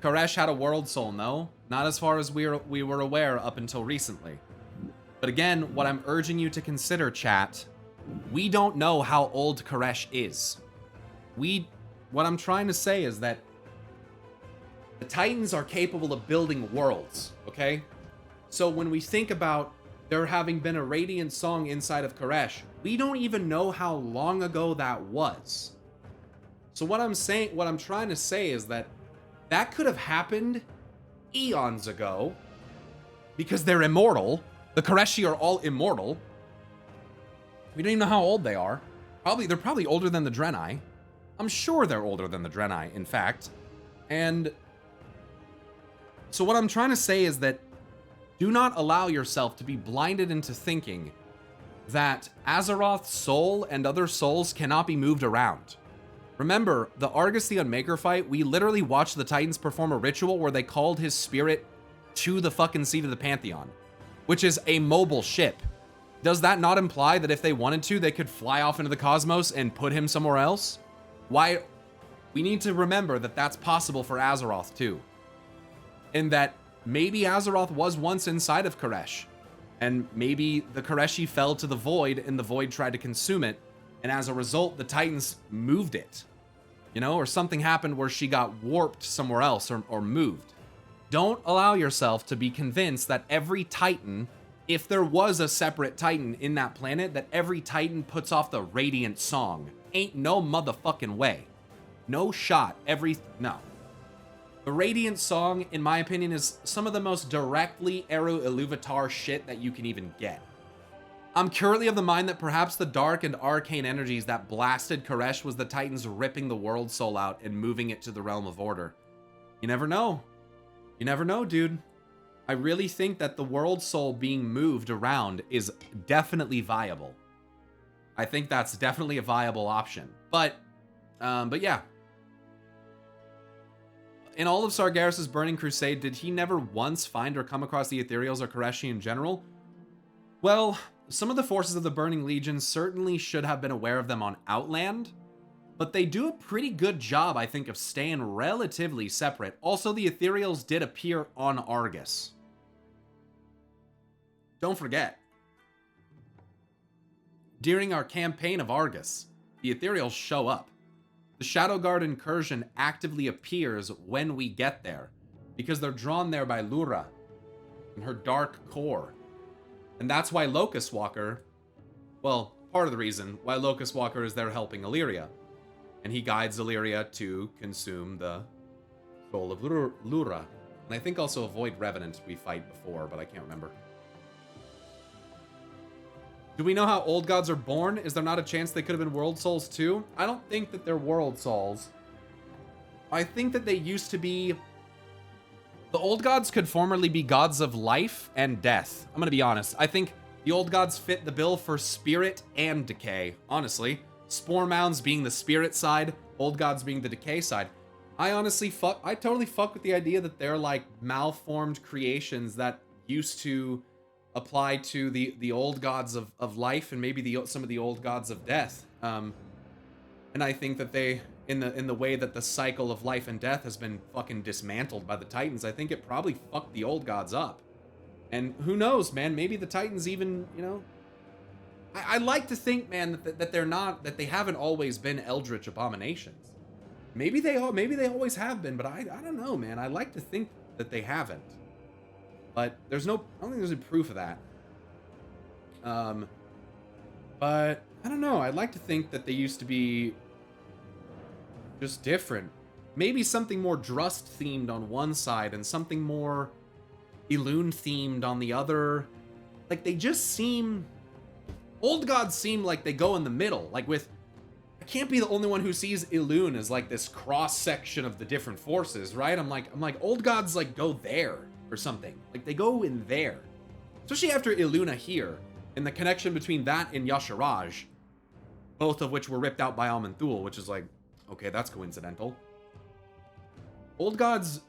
Koresh had a world soul, no? Not as far as we were aware up until recently. But again, what I'm urging you to consider, chat, we don't know how old Koresh is. What I'm trying to say is that the Titans are capable of building worlds, okay? So when we think about there having been a Radiant Song inside of Koresh, we don't even know how long ago that was. So what I'm trying to say is that could have happened eons ago because they're immortal. The Koreshi are all immortal. We don't even know how old they are. They're probably older than the Draenei. I'm sure they're older than the Draenei, in fact. And so what I'm trying to say is that do not allow yourself to be blinded into thinking that Azeroth's soul and other souls cannot be moved around. Remember, the Argus the Unmaker fight, we literally watched the Titans perform a ritual where they called his spirit to the fucking seat of the Pantheon, which is a mobile ship. Does that not imply that if they wanted to, they could fly off into the cosmos and put him somewhere else? Why? We need to remember that that's possible for Azeroth too. And that maybe Azeroth was once inside of Koresh, and maybe the Koreshi fell to the void and the void tried to consume it, and as a result, the Titans moved it. You know, or something happened where she got warped somewhere else or moved. Don't allow yourself to be convinced that every Titan, if there was a separate Titan in that planet, that every Titan puts off the Radiant Song. Ain't no motherfucking way. No shot. No. The Radiant Song, in my opinion, is some of the most directly Eru Iluvatar shit that you can even get. I'm currently of the mind that perhaps the dark and arcane energies that blasted Koresh was the Titans ripping the world soul out and moving it to the realm of order. You never know. You never know, dude. I really think that the world soul being moved around is definitely viable. I think that's definitely a viable option. But yeah. In all of Sargeras' Burning Crusade, did he never once find or come across the Ethereals or Koreshi in general? Well, some of the forces of the Burning Legion certainly should have been aware of them on Outland, but they do a pretty good job, I think, of staying relatively separate. Also, the Ethereals did appear on Argus. Don't forget. During our campaign of Argus, the Ethereals show up. The Shadowguard incursion actively appears when we get there, because they're drawn there by Lura and her dark core. And that's why Locust Walker, well, part of the reason why Locust Walker is there helping Illyria. And he guides Illyria to consume the soul of Lura. And I think also avoid Revenant we fight before, but I can't remember. Do we know how old gods are born? Is there not a chance they could have been world souls too? I don't think that they're world souls. I think that they used to be... The old gods could formerly be gods of life and death. I'm gonna be honest. I think the old gods fit the bill for spirit and decay, honestly. Spore mounds being the spirit side, old gods being the decay side. I totally fuck with the idea that they're like malformed creations that used to apply to the old gods of life and maybe some of the old gods of death. And I think that they, in the way that the cycle of life and death has been fucking dismantled by the Titans, I think it probably fucked the old gods up. And who knows, man? Maybe the Titans even, you know, I like to think, man, that they haven't always been eldritch abominations. Maybe they always have been, but I don't know, man. I like to think that they haven't. But I don't think there's any proof of that. But I don't know. I'd like to think that they used to be just different. Maybe something more Drust themed on one side and something more Elune themed on the other. Like they just seem... Old gods seem like they go in the middle. Like I can't be the only one who sees Elune as like this cross section of the different forces, right? I'm like old gods like go there or something. Like they go in there. Especially after Iluna here, and the connection between that and Yasharaj, both of which were ripped out by Almanthul, which is like, okay, that's coincidental. Old gods,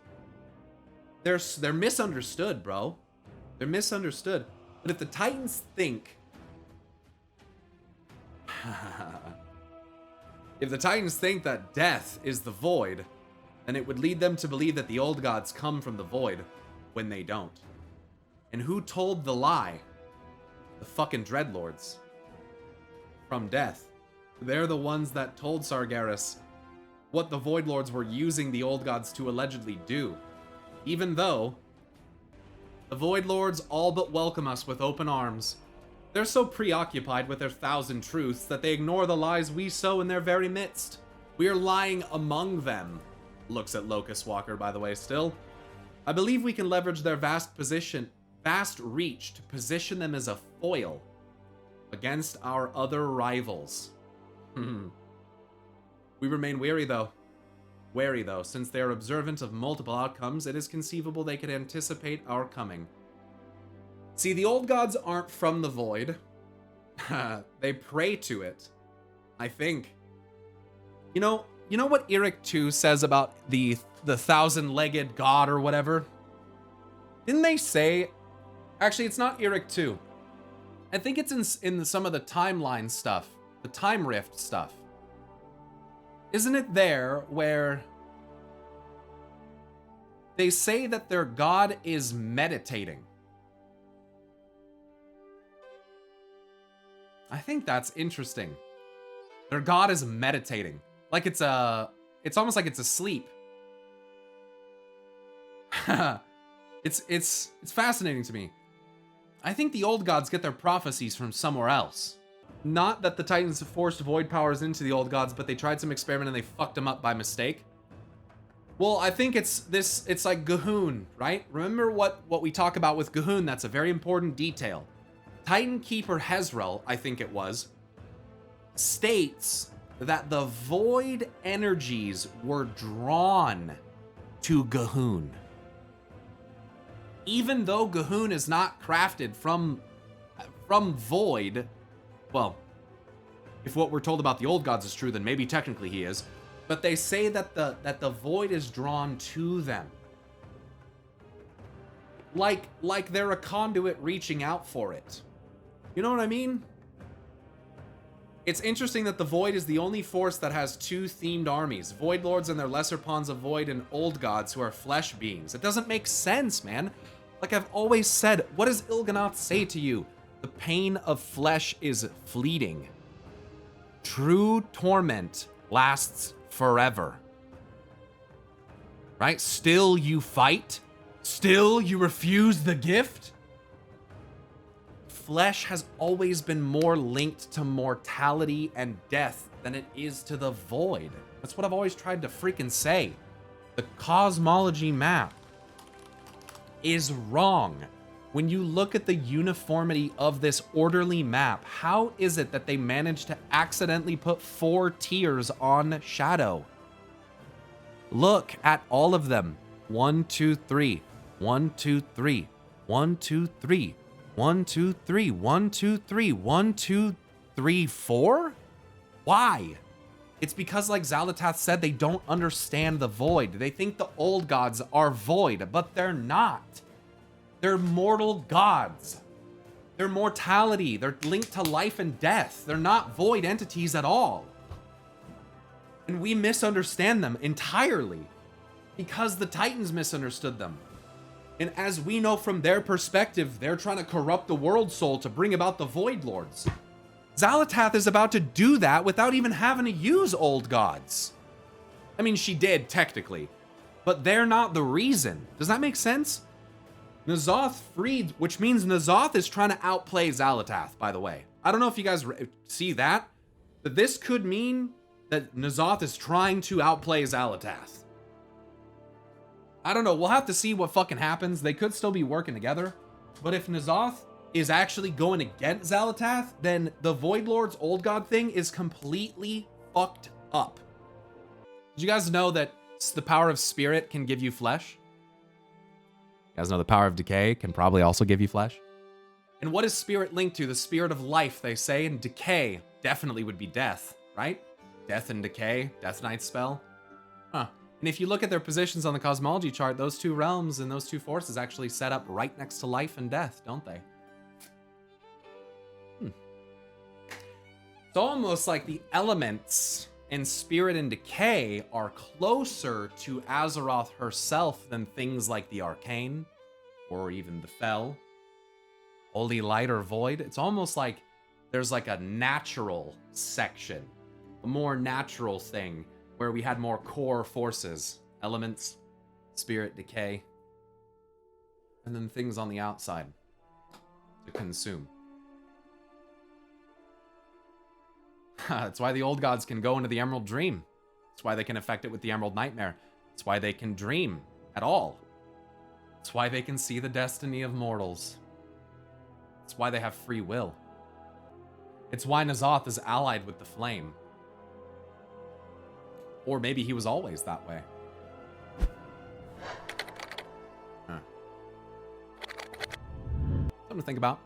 they're misunderstood, bro. They're misunderstood. But if the Titans think... if the Titans think that death is the void, then it would lead them to believe that the old gods come from the void when they don't. And who told the lie? The fucking Dreadlords. From death. They're the ones that told Sargeras what the Void Lords were using the old gods to allegedly do. Even though the Void Lords all but welcome us with open arms, they're so preoccupied with their 1,000 truths that they ignore the lies we sow in their very midst. We are lying among them. Looks at Locust Walker, by the way, still. I believe we can leverage their vast reach to position them as a foil against our other rivals. We remain wary though. Since they are observant of multiple outcomes, it is conceivable they could anticipate our coming. See, the old gods aren't from the void. They pray to it, I think. You know what Eric 2 says about the 1,000-legged god or whatever? Didn't they say... Actually, it's not Eric 2. I think it's in some of the timeline stuff. The time rift stuff. Isn't it there where they say that their god is meditating? I think that's interesting. Their god is meditating. Like it's almost like it's asleep. It's fascinating to me. I think the old gods get their prophecies from somewhere else. Not that the Titans forced void powers into the old gods, but they tried some experiment and they fucked them up by mistake. Well, I think it's like Gahun, right? Remember what we talk about with Gahun? That's a very important detail. Titan Keeper Hezrel, I think it was, states that the void energies were drawn to Gahun. Even though Gahun is not crafted from void, well, if what we're told about the old gods is true, then maybe technically he is, but they say that the void is drawn to them. Like they're a conduit reaching out for it. You know what I mean? It's interesting that the Void is the only force that has two themed armies. Void Lords and their lesser pawns of Void, and Old Gods who are flesh beings. It doesn't make sense, man. Like I've always said, what does Il'gynoth say to you? The pain of flesh is fleeting. True torment lasts forever. Right? Still you fight? Still you refuse the gift? Flesh has always been more linked to mortality and death than it is to the void. That's what I've always tried to freaking say. The cosmology map is wrong. When you look at the uniformity of this orderly map, how is it that they managed to accidentally put 4 tiers on Shadow? Look at all of them. 1, 2, 3. 1, 2, 3. 1, 2, 3. 1, 2, 3, 1, 2, 3, 1, 2, 3, 4? Why? It's because, like Xal'atath said, they don't understand the void. They think the old gods are void, but they're not. They're mortal gods. They're mortality. They're linked to life and death. They're not void entities at all. And we misunderstand them entirely because the Titans misunderstood them. And as we know from their perspective, they're trying to corrupt the world soul to bring about the Void Lords. Xal'atath is about to do that without even having to use old gods. I mean, she did, technically. But they're not the reason. Does that make sense? N'Zoth freed, which means N'Zoth is trying to outplay Xal'atath, by the way. I don't know if you guys see that, but this could mean that N'Zoth is trying to outplay Xal'atath. I don't know. We'll have to see what fucking happens. They could still be working together. But if N'Zoth is actually going against Xal'atath, then the Void Lord's old god thing is completely fucked up. Did you guys know that the power of spirit can give you flesh? You guys know the power of decay can probably also give you flesh? And what is spirit linked to? The spirit of life, they say, and decay definitely would be death, right? Death and decay, Death Knight spell. Huh. And if you look at their positions on the cosmology chart, those two realms and those two forces actually set up right next to life and death, don't they? It's almost like the elements and spirit and decay are closer to Azeroth herself than things like the Arcane, or even the Fel, Holy Light or Void. It's almost like there's like a natural section, a more natural thing, where we had more core forces, elements, spirit, decay, and then things on the outside to consume. That's why the old gods can go into the Emerald Dream. That's why they can affect it with the Emerald Nightmare. That's why they can dream at all. That's why they can see the destiny of mortals. It's why they have free will. It's why N'Zoth is allied with the flame. Or maybe he was always that way. Huh. Something to think about.